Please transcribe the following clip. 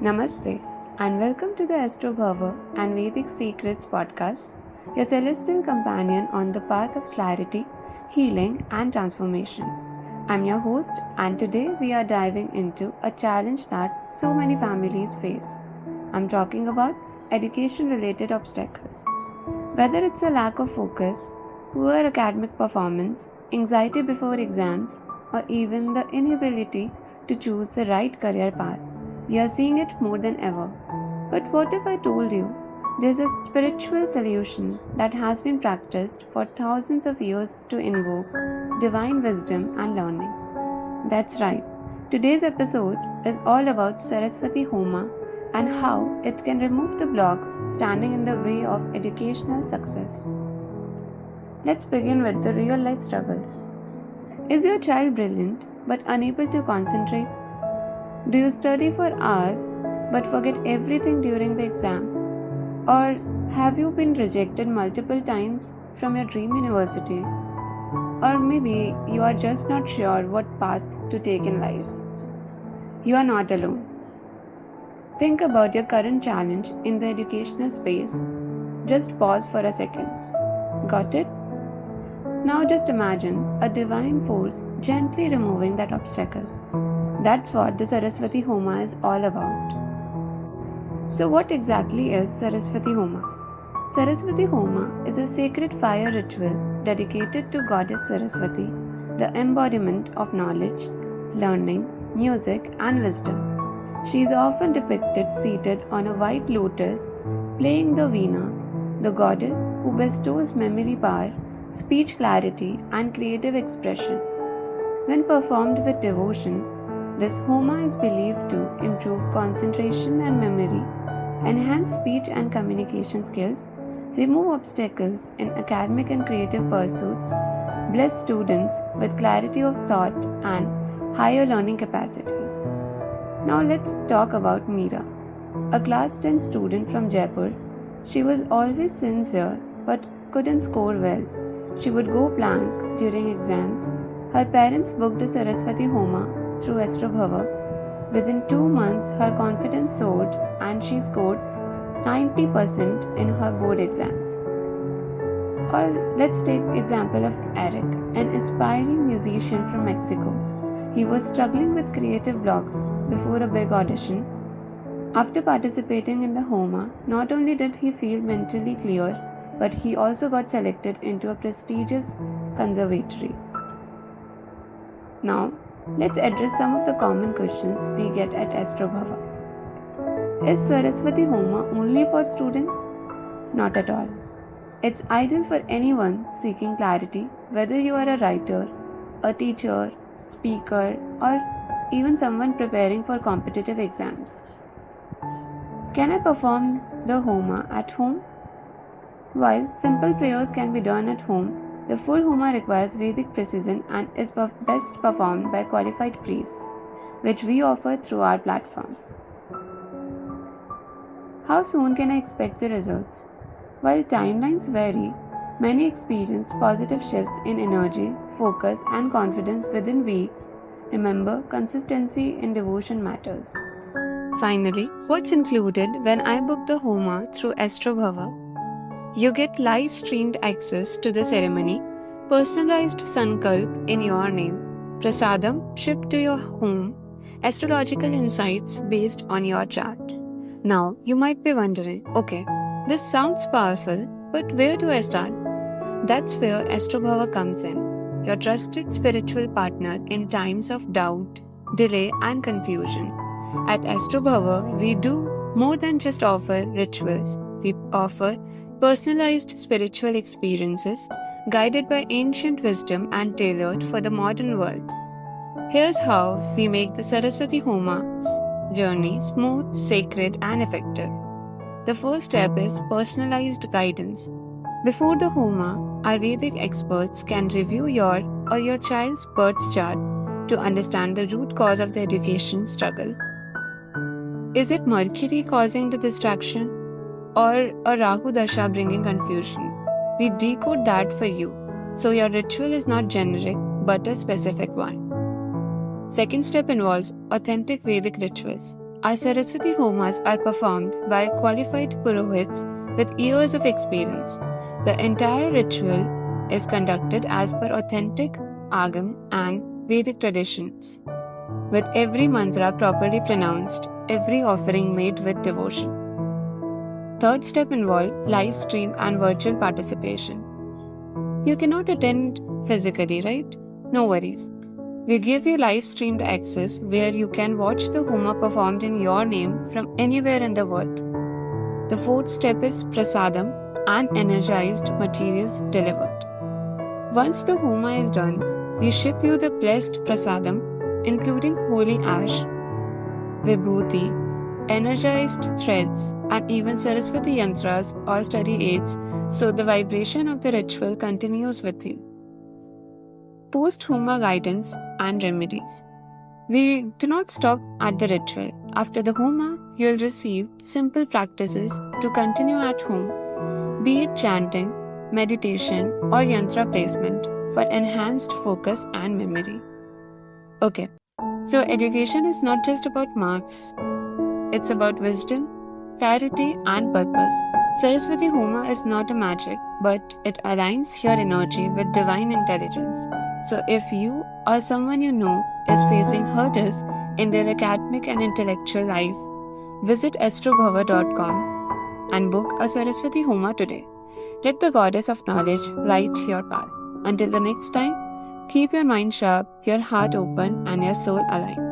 Namaste and welcome to the Astrobhava and Vedic Secrets podcast, your celestial companion on the path of clarity, healing, and transformation. I'm your host, and today we are diving into a challenge that so many families face. I'm talking about education related obstacles. Whether it's a lack of focus, poor academic performance, anxiety before exams, or even the inability to choose the right career path, we are seeing it more than ever. But what if I told you there's a spiritual solution that has been practiced for thousands of years to invoke divine wisdom and learning? That's right. Today's episode is all about Saraswati Homa and how it can remove the blocks standing in the way of educational success. Let's begin with the real life struggles. Is your child brilliant but unable to concentrate? Do you study for hours but forget everything during the exam? Or have you been rejected multiple times from your dream university? Or maybe you are just not sure what path to take in life. You are not alone. Think about your current challenge in the educational space. Just pause for a second. Got it? Now just imagine a divine force gently removing that obstacle. That's what the Saraswati Homa is all about. So what exactly is Saraswati Homa? Saraswati Homa is a sacred fire ritual dedicated to Goddess Saraswati, the embodiment of knowledge, learning, music, and wisdom. She is often depicted seated on a white lotus, playing the veena, the goddess who bestows memory power, speech clarity, and creative expression. When performed with devotion, this Homa is believed to improve concentration and memory, enhance speech and communication skills, remove obstacles in academic and creative pursuits, bless students with clarity of thought and higher learning capacity. Now let's talk about Meera, a class 10 student from Jaipur. She was always sincere but couldn't score well. She would go blank during exams. Her parents booked a Saraswati Homa through Astrobhava. Within 2 months, her confidence soared and she scored 90% in her board exams. Or let's take example of Eric, an aspiring musician from Mexico. He was struggling with creative blocks before a big audition. After participating in the Homa, not only did he feel mentally clear, but he also got selected into a prestigious conservatory. Now, let's address some of the common questions we get at Astrobhava. Is Saraswati Homa only for students? Not at all. It's ideal for anyone seeking clarity, whether you are a writer, a teacher, speaker, or even someone preparing for competitive exams. Can I perform the Homa at home? While simple prayers can be done at home, the full Homa requires Vedic precision and is best performed by qualified priests, which we offer through our platform. How soon can I expect the results? While timelines vary, many experience positive shifts in energy, focus, and confidence within weeks. Remember, consistency in devotion matters. Finally, what's included when I book the Homa through Astrobhava? You get live streamed access to the ceremony, personalized sankalp in your name, prasadam shipped to your home, astrological insights based on your chart. Now, you might be wondering, okay, this sounds powerful, but where do I start? That's where Astrobhava comes in, your trusted spiritual partner in times of doubt, delay, and confusion. At Astrobhava, we do more than just offer rituals. We offer personalized spiritual experiences guided by ancient wisdom and tailored for the modern world. Here's how we make the Saraswati Homa's journey smooth, sacred, and effective. The first step is personalized guidance. Before the Homa, our Vedic experts can review your or your child's birth chart to understand the root cause of the education struggle. Is it Mercury causing the distraction? Or a Rahu Dasha bringing confusion? We decode that for you, so your ritual is not generic but a specific one. Second step involves authentic Vedic rituals. Our Saraswati Homas are performed by qualified Purohits with years of experience. The entire ritual is conducted as per authentic Agam and Vedic traditions, with every mantra properly pronounced, every offering made with devotion. Third step involves live stream and virtual participation. You cannot attend physically, right? No worries. We give you live streamed access where you can watch the Homa performed in your name from anywhere in the world. The fourth step is prasadam and energized materials delivered. Once the Homa is done, we ship you the blessed prasadam, including holy ash, vibhuti, energized threads, and even Saraswati yantras or study aids, so the vibration of the ritual continues with you. Post-Homa guidance and remedies. We do not stop at the ritual. After the Homa, you will receive simple practices to continue at home, be it chanting, meditation, or yantra placement for enhanced focus and memory. Okay, so education is not just about marks, it's about wisdom, clarity, and purpose. Saraswati Homa is not a magic, but it aligns your energy with divine intelligence. So if you or someone you know is facing hurdles in their academic and intellectual life, visit astrobhava.com and book a Saraswati Homa today. Let the goddess of knowledge light your path. Until the next time, keep your mind sharp, your heart open, and your soul aligned.